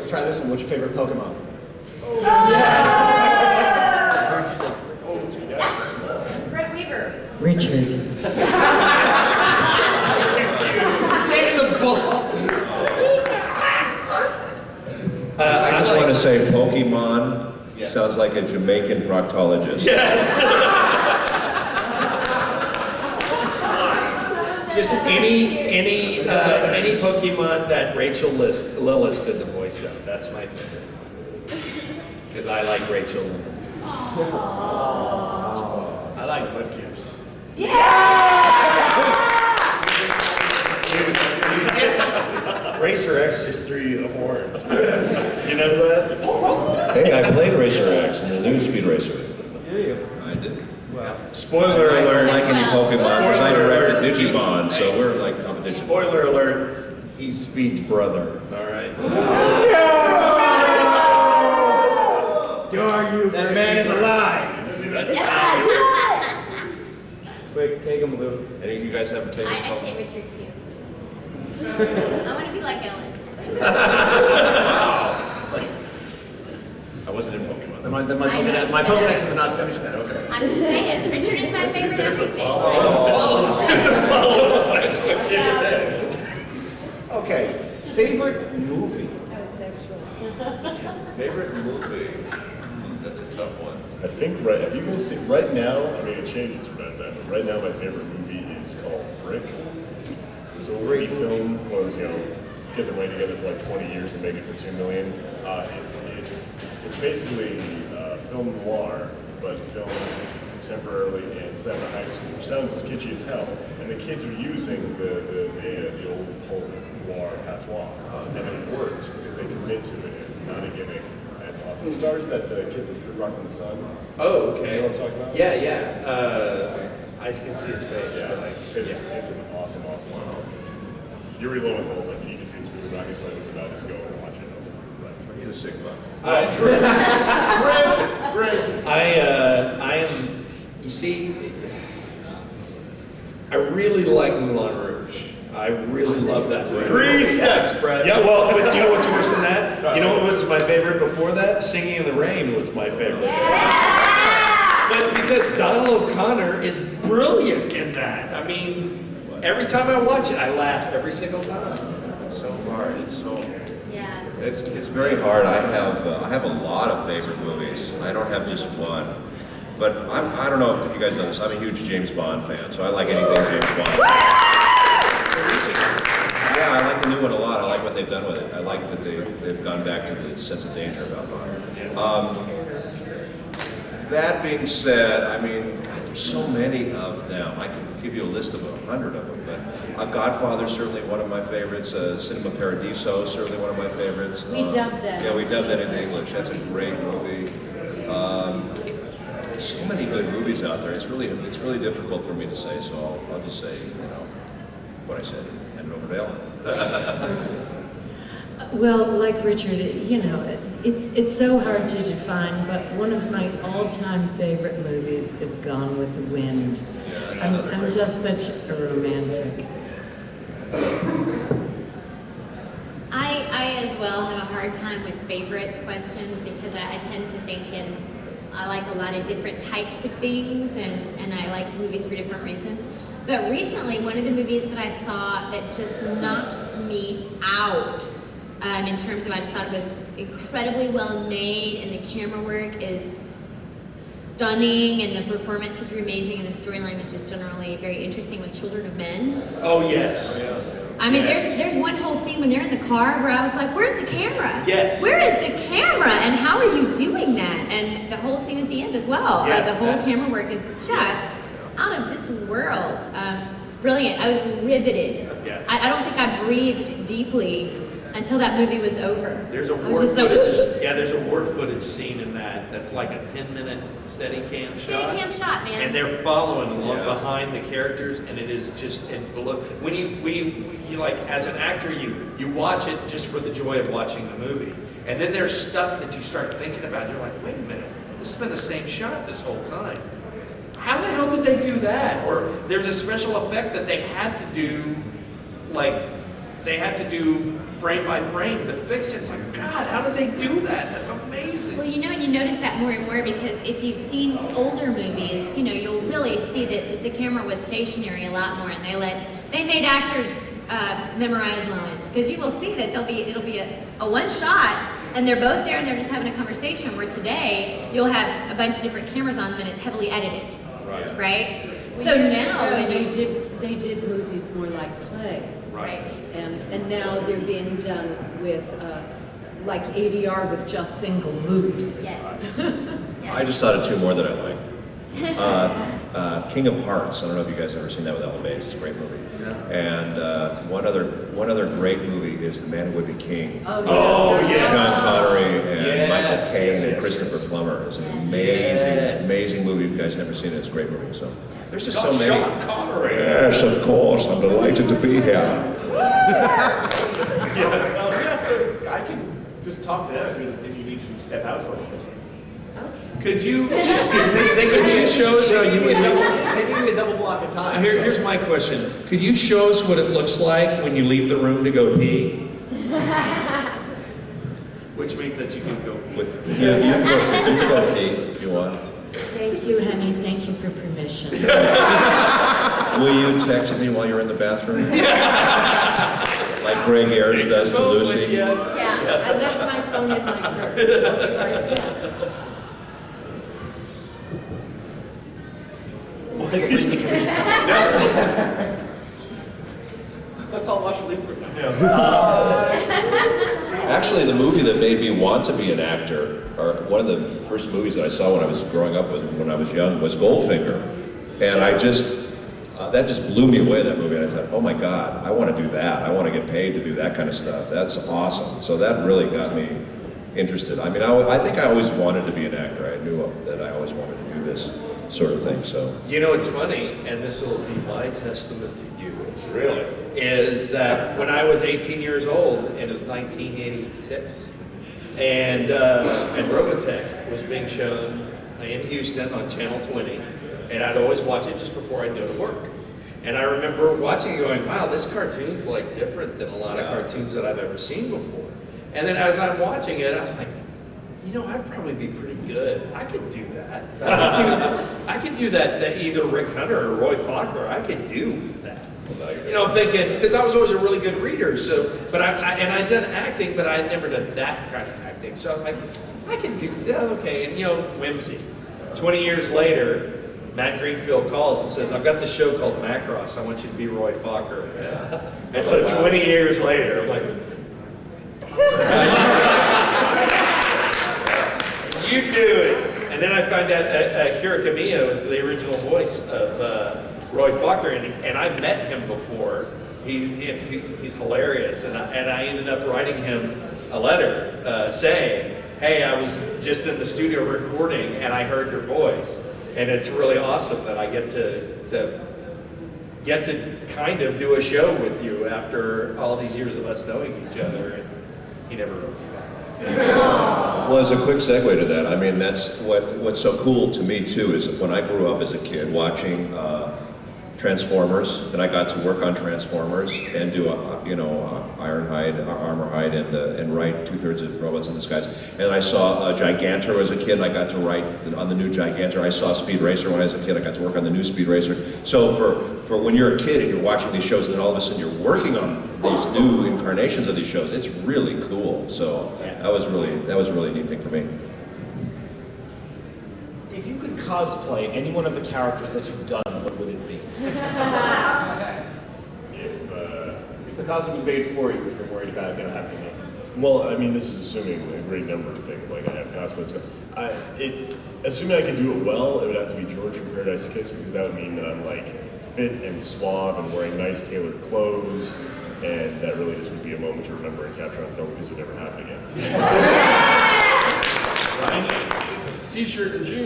let's try this one. What's your favorite Pokemon? Oh, yes! Brett Weaver. Richard. Taking the ball. I just want to say Pokemon sounds like a Jamaican proctologist. Yes! Just any Pokemon that Rachel Lillis did the voice of. That's my favorite. Because I like Rachel Lillis. I like Mudkips. Racer X just threw you the horns. Did you know that? Hey, I played Racer X in the new Speed Racer. Do you? I did. Well, spoiler I alert. don't like any Pokemon because I Spoiler directed alert. Digimon, so we're like competition. Spoiler alert, he's Speed's brother. All right. That man is alive. See that? Quick, take him, Lou. Any of you guys have a favorite I say Pokemon? Richard too. I want to be like Ellen. I wasn't in Pokemon. My Pokedex is not finished then, okay. I'm just saying, Richard is my favorite everything. Okay, favorite movie? Favorite movie? That's a tough one. I think have you guys seen, right now, I mean it changes from time to time, but right now my favorite movie is called Brick. It was a indie film, was, get the money together for like 20 years and make it for $2 million. It's basically film noir, but filmed contemporarily and set in a high school, which sounds as kitschy as hell. And the kids are using the old pulp noir patois, and it works because they commit to it. It's not a gimmick. It's awesome. It stars that kid from Third Rock from the Sun. Oh, okay. You know what I'm talking about? Yeah. I can see his face. Yeah, But it's an awesome one. Yuri Lowenthal's like, you need to see this movie, but I can tell you what it's about, just go and watch it. I was like, right. He's a sick fuck. Granted. I am, you see, I really like Moulin Rouge. I really love that movie. 3 steps, Brad. Yeah, well, but do you know what's worse than that? You know what was my favorite before that? Singing in the Rain was my favorite. But because Donald O'Connor is brilliant in that. I mean, every time I watch it, I laugh every single time. It's so hard. It's so. Yeah. It's very hard. I have a lot of favorite movies. I don't have just one. But I don't know if you guys know this. I'm a huge James Bond fan, so I like anything James Bond. Yeah, I like the new one a lot. I like what they've done with it. I like that they've gone back to the sense of danger about Bond. That being said, I mean, God, there's so many of them. I could give you a list of 100 of them. But Godfather's certainly one of my favorites. Cinema Paradiso, certainly one of my favorites. We dubbed that. Yeah, we dubbed that into English. That's a great movie. So many good movies out there. It's really difficult for me to say. So I'll just say, what I said. Hand it over to Ellen. Well, like Richard, it's so hard to define, but one of my all-time favorite movies is Gone with the Wind. I'm just such a romantic. I as well have a hard time with favorite questions because I tend to think I like a lot of different types of things and I like movies for different reasons. But recently, one of the movies that I saw that just knocked me out in terms of, I just thought it was incredibly well made and the camera work is stunning and the performances were amazing and the storyline was just generally very interesting, was Children of Men. Oh, yes. I mean, there's one whole scene when they're in the car where I was like, where's the camera? Yes. Where is the camera? And how are you doing that? And the whole scene at the end as well. Yeah, the whole camera work is just out of this world. Brilliant. I was riveted. Yes. I don't think I breathed deeply until that movie was over. There's a I was war just so footage. Yeah, there's a war footage scene in that's like a 10-minute steady cam shot. Steady cam shot, man. And they're following along behind the characters, and it is just when you like as an actor, you watch it just for the joy of watching the movie, and then there's stuff that you start thinking about. You're like, wait a minute, this has been the same shot this whole time. How the hell did they do that? Or there's a special effect that they had to do, like they had to do frame by frame to fix it. It's like, God, how did they do that? That's amazing. Well, you know, and you notice that more and more because if you've seen older movies, you know, you'll really see that the camera was stationary a lot more, and they made actors memorize lines, because you will see that it'll be a one shot, and they're both there and they're just having a conversation. Where today you'll have a bunch of different cameras on them and it's heavily edited, right? So now when they did movies more like plays, right, and now they're being done with like ADR with just single loops. Yes. I just thought of two more that I like. King of Hearts. I don't know if you guys have ever seen that with Ellen Bates. It's a great movie. Yeah. And one other great movie is The Man Who Would Be King. Oh, yes. Sean Connery and Yes, Michael Caine yes, and yes, Christopher yes. Plummer. It's an amazing movie. If you guys never seen it, it's a great movie. So there's just so many. Sean Connery. Yes, of course. I'm delighted to be here. Well, if you have to, I can just talk to them if you need to step out for a minute. Could you? Could you show us how you would? They give me a double block of time. Here's my question. Could you show us what it looks like when you leave the room to go pee? Which means that you can go pee. Yeah, you can go pee if you want. Thank you, honey. Thank you for permission. Will you text me while you're in the bathroom? Like Greg Ayers does to Lucy? Yeah, I left my phone in my purse. We'll take a brief intermission. Let's all watch it leave through. Actually, the movie that made me want to be an actor, or one of the first movies that I saw when I was growing up, when I was young, was Goldfinger. And I just, that just blew me away, that movie. And I thought, oh my God, I want to do that. I want to get paid to do that kind of stuff. That's awesome. So that really got me interested. I mean, I think I always wanted to be an actor. I knew that I always wanted to do this sort of thing, so. You know, it's funny, and this will be my testament to you. Really? Is that when I was 18 years old, and it was 1986, and Robotech was being shown in Houston on Channel 20, and I'd always watch it just before I'd go to work. And I remember watching it going, wow, this cartoon's like different than a lot of cartoons that I've ever seen before. And then as I'm watching it, I was like, you know, I'd probably be pretty good. I could do that. I could do that either Rick Hunter or Roy Fokker. I could do that. You know, I'm thinking, because I was always a really good reader, so, but I'd done acting, but I'd never done that kind of acting. So I'm like, I can do that, okay. And you know, whimsy. 20 years later, Matt Greenfield calls and says, I've got this show called Macross. I want you to be Roy Fokker. And so 20 years later, I'm like, you do it. And then I found out Akira Kamiya was the original voice of Roy Fokker, and I met him before. He's hilarious, and I ended up writing him a letter saying, hey, I was just in the studio recording and I heard your voice, and it's really awesome that I get to kind of do a show with you after all these years of us knowing each other. And he never wrote me back. Well, as a quick segue to that, I mean, that's what's so cool to me too, is when I grew up as a kid watching Transformers, and I got to work on Transformers and do Ironhide, Armorhide, and write 2/3 of Robots in Disguise. And I saw Gigantor as a kid, and I got to write on the new Gigantor. I saw Speed Racer when I was a kid, I got to work on the new Speed Racer. So for when you're a kid and you're watching these shows, and then all of a sudden you're working on these new incarnations of these shows, it's really cool. So that was a really neat thing for me. If you could cosplay any one of the characters that you've done, what would it be? If the costume was made for you, if you're worried about it happening. Well, I mean, this is assuming a great number of things. Like I have cosplays. Assuming I could do it well, it would have to be George from Paradise Kiss, because that would mean that I'm like fit and suave and wearing nice tailored clothes, and that really just would be a moment to remember and capture on film, because it would never happen again. T-shirt in June.